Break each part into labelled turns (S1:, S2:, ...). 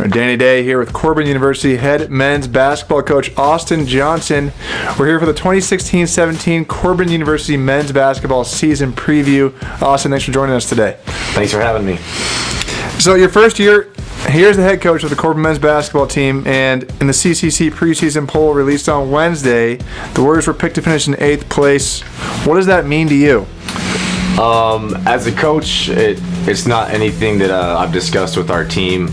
S1: Danny Day here with Corban University head men's basketball coach Austin Johnson. We're here for the 2016-17 Corban University men's basketball season preview. Austin, thanks for joining us today.
S2: Thanks for having me.
S1: So your first year, here's the head coach of the Corban men's basketball team, and in the CCC preseason poll released on Wednesday, the Warriors were picked to finish in 8th place. What does that mean to you?
S2: As a coach, it's not anything that I've discussed with our team.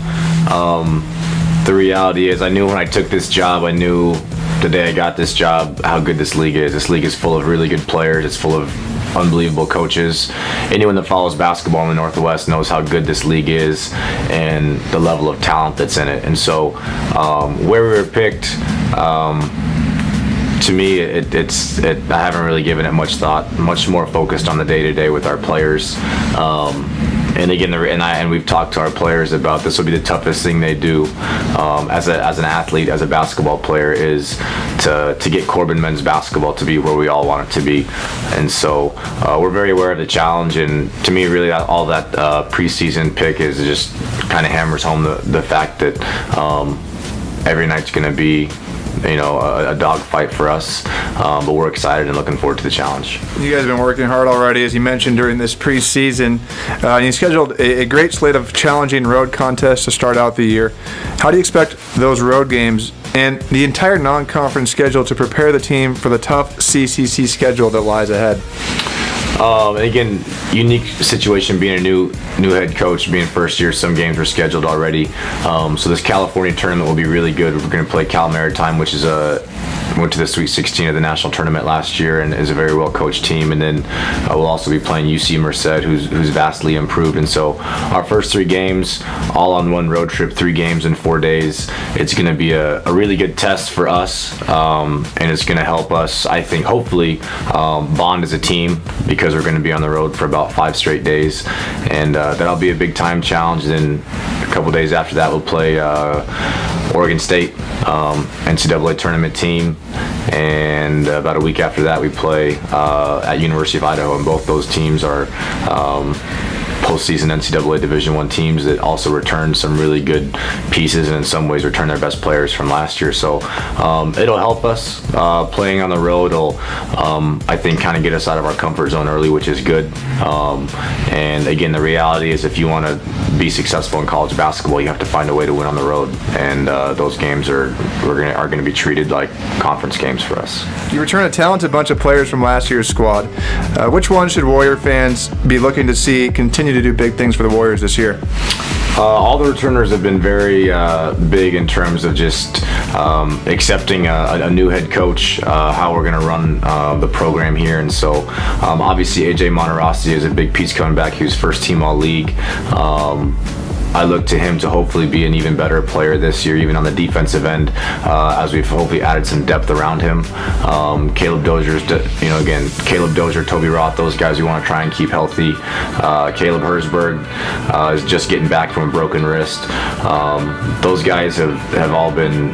S2: The reality is I knew when I took this job, I knew the day I got this job how good this league is. This league is full of really good players. It's full of unbelievable coaches. Anyone that follows basketball in the Northwest knows how good this league is and the level of talent that's in it. And so where we were picked, to me, I haven't really given it much thought. Much more focused on the day-to-day with our players. And again, and we've talked to our players about this will be the toughest thing they do as an athlete, as a basketball player, is to get Corban men's basketball to be where we all want it to be. And so we're very aware of the challenge. And to me, really, all that preseason pick is just kind of hammers home the fact that every night's going to be a dogfight for us, but we're excited and looking forward to the challenge.
S1: You guys have been working hard already, as you mentioned, during this preseason. You scheduled a great slate of challenging road contests to start out the year. How do you expect those road games and the entire non-conference schedule to prepare the team for the tough CCC schedule that lies ahead?
S2: Again, unique situation being a new head coach, being first year. Some games were scheduled already. So this California tournament will be really good. We're going to play Cal Maritime, which is went to the Sweet 16 of the national tournament last year and is a very well coached team. And then we'll also be playing UC Merced, who's vastly improved. And so our first 3 games, all on one road trip, 3 games in 4 days. It's going to be a really good test for us, and it's going to help us, I think, hopefully bond as a team, because we're going to be on the road for about 5 straight days, and that'll be a big time challenge. Then a couple days after that, we'll play Oregon State, NCAA tournament team, and about a week after that we play at University of Idaho, and both those teams are postseason NCAA Division I teams that also return some really good pieces, and in some ways return their best players from last year. So it'll help us. Playing on the road will, I think, kind of get us out of our comfort zone early, which is good. And again, the reality is if you want to be successful in college basketball, you have to find a way to win on the road, and those games are going to be treated like conference games for us.
S1: You return a talented bunch of players from last year's squad. Which one should Warrior fans be looking to see continue to do big things for the Warriors this year?
S2: All the returners have been very big in terms of just accepting a new head coach, how we're going to run the program here. And so obviously AJ Monterossi is a big piece coming back. He was first team All-League. I look to him to hopefully be an even better player this year, even on the defensive end, as we've hopefully added some depth around him. Caleb Dozier's, Caleb Dozier, Toby Roth, those guys we want to try and keep healthy. Caleb Herzberg is just getting back from a broken wrist. Those guys have all been,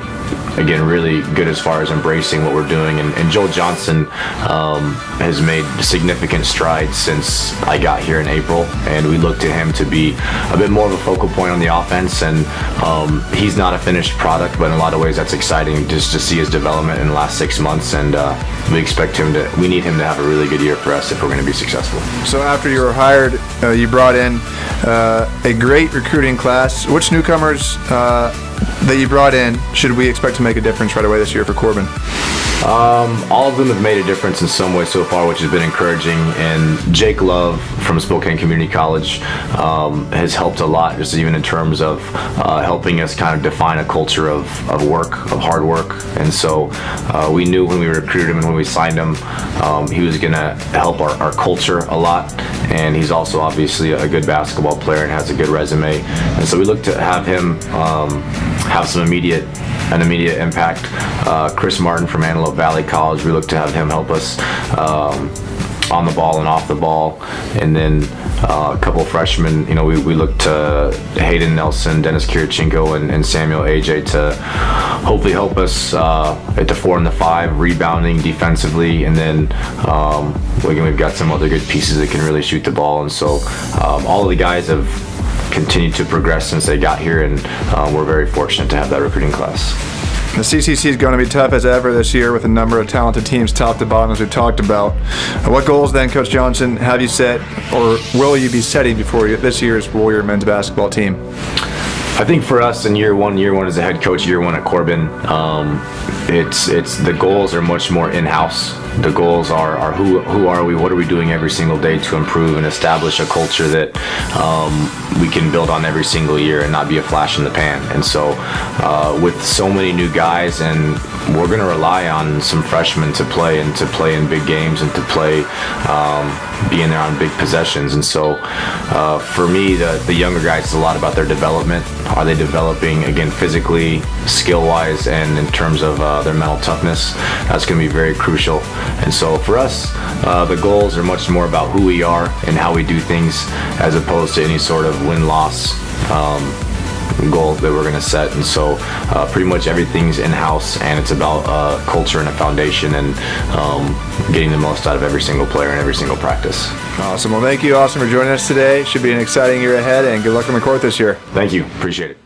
S2: again, really good as far as embracing what we're doing. And Joel Johnson has made significant strides since I got here in April, and we look to him to be a bit more of a focal point on the offense. And he's not a finished product, but in a lot of ways that's exciting just to see his development in the last 6 months. And we need him to have a really good year for us if we're going to be successful.
S1: So after you were hired, you brought in a great recruiting class. Which newcomers that you brought in should we expect to make a difference right away this year for Corban?
S2: All of them have made a difference in some way so far, which has been encouraging. And Jake Love from Spokane Community College has helped a lot, just even in terms of helping us kind of define a culture of hard work. And so we knew when we recruited him and when we signed him, he was going to help our culture a lot. And he's also obviously a good basketball player and has a good resume. And so we look to have him have some immediate impact. Chris Martin from Antelope Valley College, we look to have him help us on the ball and off the ball. And then a couple of freshmen, we look to Hayden Nelson, Dennis Kirichenko, and Samuel AJ to hopefully help us at the 4 and the 5, rebounding defensively. And then again, we've got some other good pieces that can really shoot the ball. And so all of the guys have continued to progress since they got here, and we're very fortunate to have that recruiting class.
S1: The CCC is going to be tough as ever this year with a number of talented teams top to bottom, as we've talked about. What goals then, Coach Johnson, have you set or will you be setting before this year's Warrior men's basketball team?
S2: I think for us in year one as a head coach, year one at Corban, it's the goals are much more in-house. The goals are who are we, what are we doing every single day to improve and establish a culture that we can build on every single year and not be a flash in the pan. And so with so many new guys, and we're going to rely on some freshmen to play in big games and to play being there on big possessions. And so for me, the younger guys, it's a lot about their development. Are they developing, again, physically, skill-wise, and in terms of their mental toughness? That's going to be very crucial. And so for us, the goals are much more about who we are and how we do things, as opposed to any sort of win-loss goal that we're going to set. And so pretty much everything's in-house, and it's about culture and a foundation, and getting the most out of every single player in every single practice.
S1: Awesome. Well, thank you, Austin, for joining us today. Should be an exciting year ahead, and good luck on the court this year.
S2: Thank you. Appreciate it.